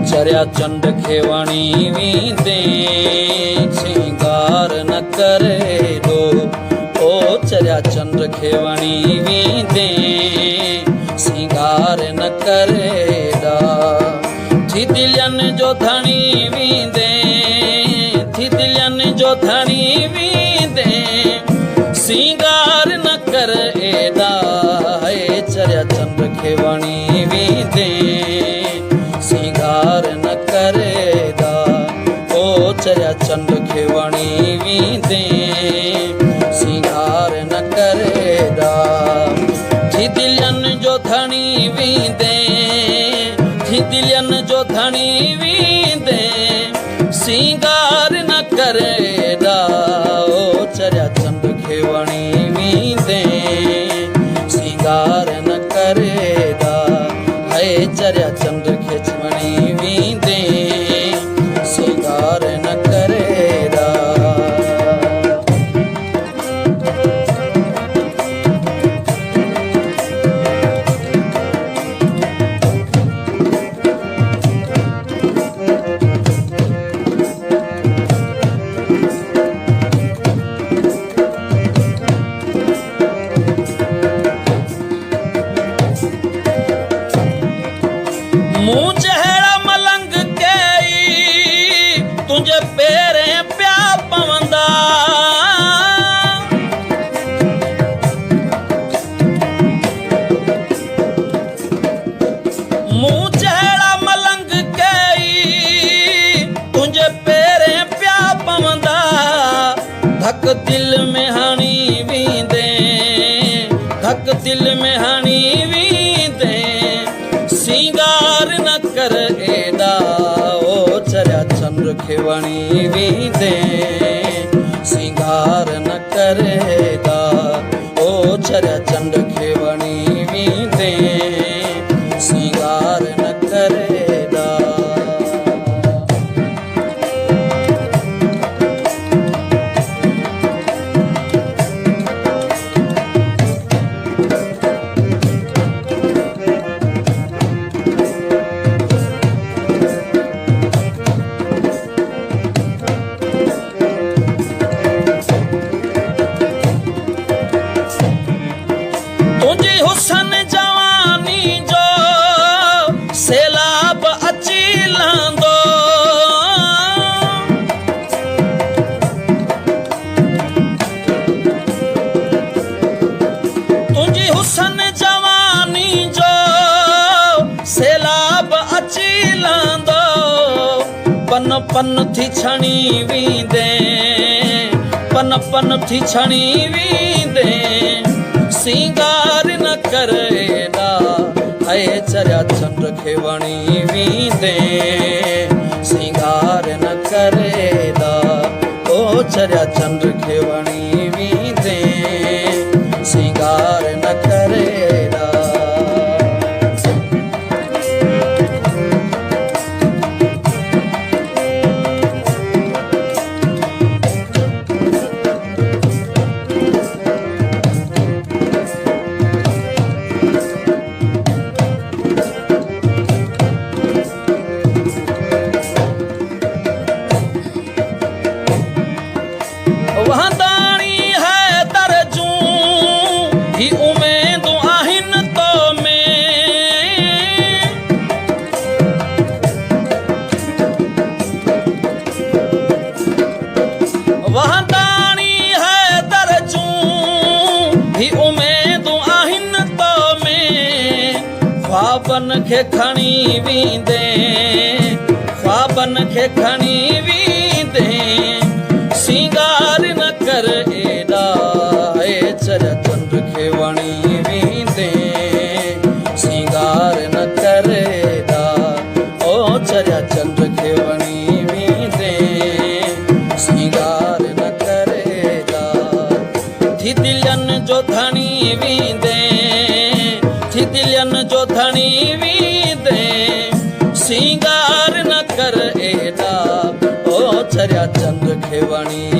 चर्या चंड खेवणी वींदे सिंगार न करे दो। ओ चर्या चंड खेवणी वींदे सिंगार न करेदा। थी दिलियन जो धणी वींदे थी दिलियन जो धणी वींदे सिंगार न करेदा। चर्या चंड खेवणी वींदे सिंगार न करेदा। ओ चर्या चंड खेवणी वींदे सिंगार न करेदा। थी दिलियन जो धणी वींदे थी दिलियन जो धणी वींदे सिंगार न करेदा। ओ चर्या चंड खेवणी वींदे सिंगार न करेदा। चर्या चंड खेवणी वींदे सिंगार न करेदा। मुँह चेहरा मलंग कई तुझे पेरे प्या पवंदा। मुँह चेहरा मलंग कई तुझे पेरे प्या पवंदा। धक दिल में हणी वींदे धक दिल में हणी वींदे सिंगार न करेदा। ओ चर्या चंड खेवणी वींदे सिंगार न करेदा। ओ चर्या चंड खेवणी वींदे सिंगार न करेदा। तुझी हुसन जवानी जो सैलाब अची लहंदो। तुझी हुसन जवानी जो सैलाब अची लहंदो। पन पन थी छणी वींदे पन पन थी छणी वींदे सिंगार न करेदा। चर्या चंड खेवणी वींदे सिंगार न करेदा। ओ चर्या चंड खेवणी वींदे सिंगार न करेदा। वहाँ दानी है तरजू ही उम्मीद आहिन तो में। वहाँ दानी है तरजू ही उम्मीद आहिन तो में। ख्वाबन खे खणी वींदे ख्वाबन खे खणी वींदे सिंगार न करेदा। चर्या चंड खेवणी वींदे सिंगार न करेदा। ओ चर्या चंड खेवणी वींदे सिंगार न करेदा। थी दिलियन जो धणी वींदे थी दिलियन जो धणी वींदे सिंगार न करेदा। ओ चर्या चंड खेवणी